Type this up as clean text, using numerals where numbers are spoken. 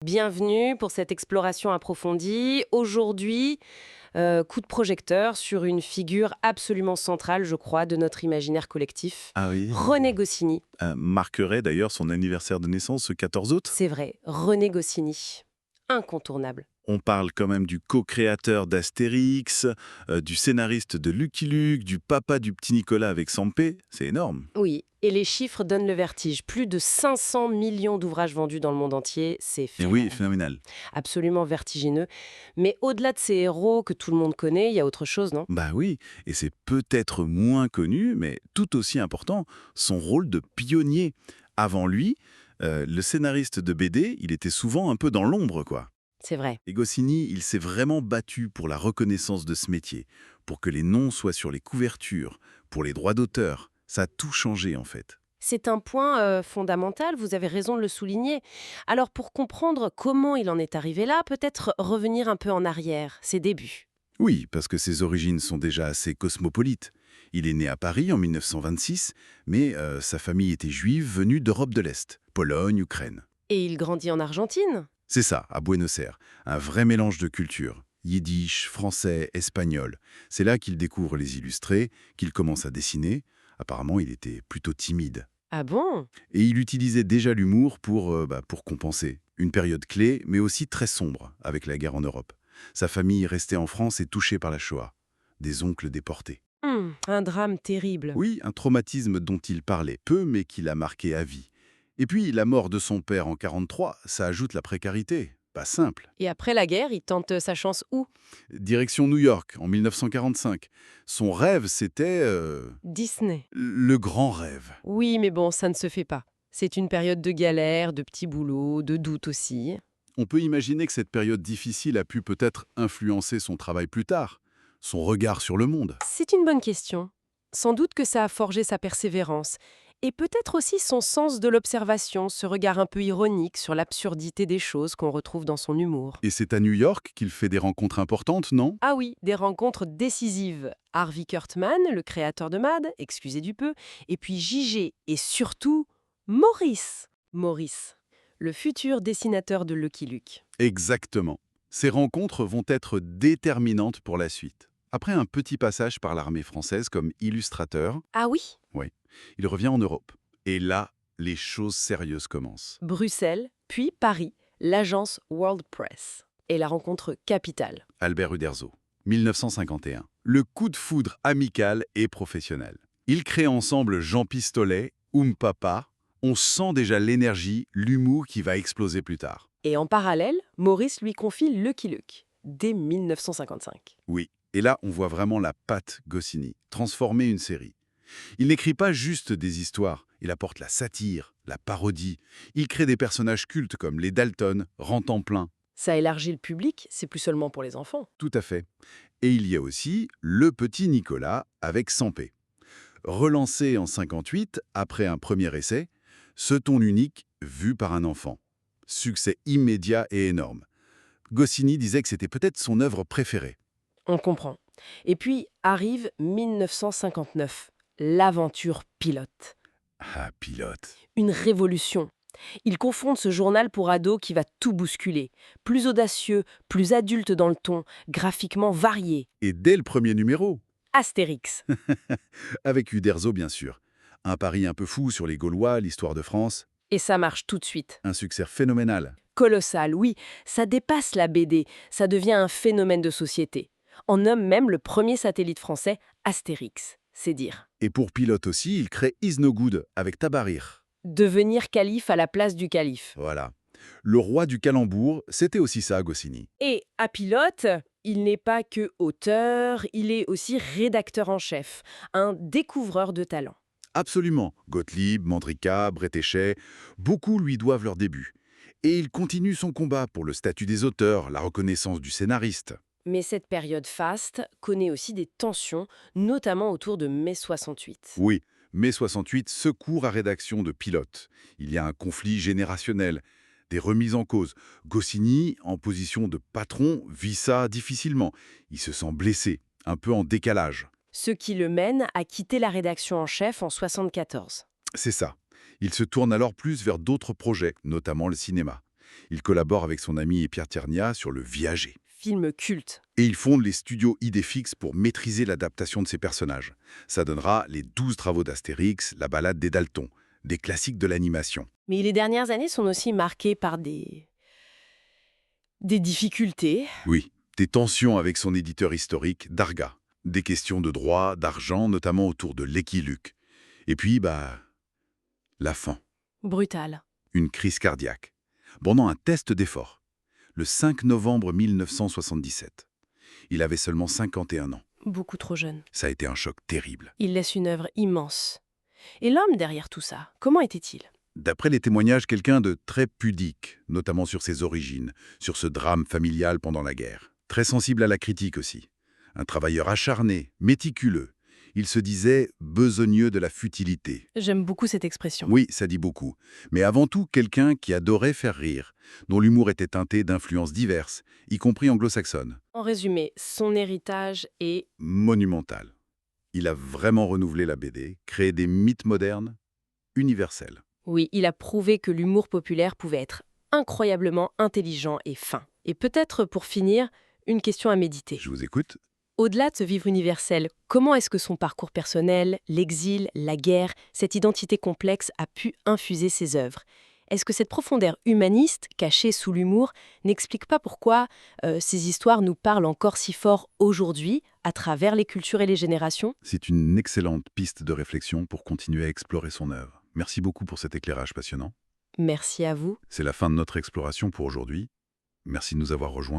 Bienvenue pour cette exploration approfondie. Aujourd'hui, coup de projecteur sur une figure absolument centrale, je crois, de notre imaginaire collectif. Ah oui, René Goscinny. marquerait d'ailleurs son anniversaire de naissance ce 14 août. C'est vrai, René Goscinny. Incontournable. On parle quand même du co-créateur d'Astérix, du scénariste de Lucky Luke, du papa du petit Nicolas avec Sampé. C'est énorme. Oui, et les chiffres donnent le vertige. Plus de 500 millions d'ouvrages vendus dans le monde entier, c'est Et oui, phénoménal. absolument vertigineux. Mais au-delà de ces héros que tout le monde connaît, il y a autre chose, non? Bah oui, et c'est peut-être moins connu, mais tout aussi important, son rôle de pionnier. Avant lui, le scénariste de BD, il était souvent un peu dans l'ombre, quoi. C'est vrai. Et Goscinny, il s'est vraiment battu pour la reconnaissance de ce métier, pour que les noms soient sur les couvertures, pour les droits d'auteur. Ça a tout changé, en fait. C'est un point fondamental, vous avez raison de le souligner. Alors pour comprendre comment il en est arrivé là, peut-être revenir un peu en arrière, ses débuts. Oui, parce que ses origines sont déjà assez cosmopolites. Il est né à Paris en 1926, mais sa famille était juive venue d'Europe de l'Est, Pologne, Ukraine. Et il grandit en Argentine. C'est ça, à Buenos Aires, un vrai mélange de cultures. Yiddish, français, espagnol. C'est là qu'il découvre les illustrés, qu'il commence à dessiner. Apparemment, il était plutôt timide. Ah bon? Et il utilisait déjà l'humour pour compenser. Une période clé, mais aussi très sombre, avec la guerre en Europe. Sa famille restait en France et touchée par la Shoah. Des oncles déportés. Un drame terrible. Oui, un traumatisme dont il parlait peu, mais qui l'a marqué à vie. Et puis, la mort de son père en 43, ça ajoute la précarité. Pas simple. Et après la guerre, il tente sa chance où? Direction New York, en 1945. Son rêve, c'était Disney. le grand rêve. Oui, mais bon, ça ne se fait pas. C'est une période de galère, de petits boulots, de doutes aussi. On peut imaginer que cette période difficile a pu peut-être influencer son travail plus tard, son regard sur le monde. C'est une bonne question. Sans doute que ça a forgé sa persévérance. Et peut-être aussi son sens de l'observation, ce regard un peu ironique sur l'absurdité des choses qu'on retrouve dans son humour. Et c'est à New York qu'il fait des rencontres importantes, non? Ah oui, des rencontres décisives. Harvey Kurtman, le créateur de Mad, excusez du peu, et puis JG, et surtout Maurice. Maurice, le futur dessinateur de Lucky Luke. Exactement. Ces rencontres vont être déterminantes pour la suite. Après un petit passage par l'armée française comme illustrateur, Ah oui? oui, il revient en Europe. Et là, les choses sérieuses commencent. Bruxelles, puis Paris, l'agence World Press. Et la rencontre capitale. Albert Uderzo, 1951. Le coup de foudre amical et professionnel. Ils créent ensemble Jean Pistolet, Papa. On sent déjà l'énergie, l'humour qui va exploser plus tard. Et en parallèle, Maurice lui confie Lucky Luke, dès 1955. Oui, et là, on voit vraiment la patte Goscinny, transformer une série. Il n'écrit pas juste des histoires, il apporte la satire, la parodie. Il crée des personnages cultes comme les Dalton, Rantanplan. Ça élargit le public, c'est plus seulement pour les enfants. Tout à fait. Et il y a aussi le petit Nicolas avec Sampé. Relancé en 58, après un premier essai, ce ton unique vu par un enfant. Succès immédiat et énorme. Goscinny disait que c'était peut-être son œuvre préférée. On comprend. Et puis arrive 1959, l'aventure pilote. Ah, pilote. Une révolution. Il confronte ce journal pour ados qui va tout bousculer. Plus audacieux, plus adulte dans le ton, graphiquement varié. Et dès le premier numéro, Astérix. avec Uderzo bien sûr. Un pari un peu fou sur les Gaulois, l'histoire de France, Et ça marche tout de suite. un succès phénoménal. Colossal, oui, ça dépasse la BD, ça devient un phénomène de société. On nomme même le premier satellite français Astérix, c'est dire. Et pour pilote aussi, il crée Is No Good avec Tabarir. Devenir calife à la place du calife. Voilà. Le roi du calembour, c'était aussi ça, Goscinny. Et à pilote, il n'est pas que auteur, il est aussi rédacteur en chef, un découvreur de talent. Absolument. Gottlieb, Mandrika, Bretéchet, beaucoup lui doivent leur début. Et il continue son combat pour le statut des auteurs, la reconnaissance du scénariste. Mais cette période faste connaît aussi des tensions, notamment autour de mai 68. Oui, mai 68, secours à rédaction de pilote. Il y a un conflit générationnel, des remises en cause. Goscinny, en position de patron, vit ça difficilement. Il se sent blessé, un peu en décalage. Ce qui le mène à quitter la rédaction en chef en 74. C'est ça. Il se tourne alors plus vers d'autres projets, notamment le cinéma. Il collabore avec son ami Pierre Tiernia sur Le Viager. Film culte. Et il fonde les studios Idéfix pour maîtriser l'adaptation de ses personnages. Ça donnera les 12 travaux d'Astérix, la balade des Daltons, des classiques de l'animation. Mais les dernières années sont aussi marquées par des difficultés. Oui, des tensions avec son éditeur historique, Darga. Des questions de droit, d'argent, notamment autour de Lucky Luke. Et puis, la fin. Brutales. Une crise cardiaque. Pendant un test d'effort. Le 5 novembre 1977. Il avait seulement 51 ans. Beaucoup trop jeune. Ça a été un choc terrible. Il laisse une œuvre immense. Et l'homme derrière tout ça, comment était-il? D'après les témoignages, quelqu'un de très pudique, notamment sur ses origines, sur ce drame familial pendant la guerre. Très sensible à la critique aussi. Un travailleur acharné, méticuleux. Il se disait besogneux de la futilité. J'aime beaucoup cette expression. Oui, ça dit beaucoup. Mais avant tout, quelqu'un qui adorait faire rire, dont l'humour était teinté d'influences diverses, y compris anglo-saxonnes. En résumé, son héritage est... Monumental. Il a vraiment renouvelé la BD, créé des mythes modernes, universels. Oui, il a prouvé que l'humour populaire pouvait être incroyablement intelligent et fin. Et peut-être, pour finir, une question à méditer. Je vous écoute. Au-delà de ce vivre universel, comment est-ce que son parcours personnel, l'exil, la guerre, cette identité complexe a pu infuser ses œuvres? Est-ce que cette profondeur humaniste, cachée sous l'humour, n'explique pas pourquoi ces histoires nous parlent encore si fort aujourd'hui, à travers les cultures et les générations? C'est une excellente piste de réflexion pour continuer à explorer son œuvre. Merci beaucoup pour cet éclairage passionnant. Merci à vous. C'est la fin de notre exploration pour aujourd'hui. Merci de nous avoir rejoints.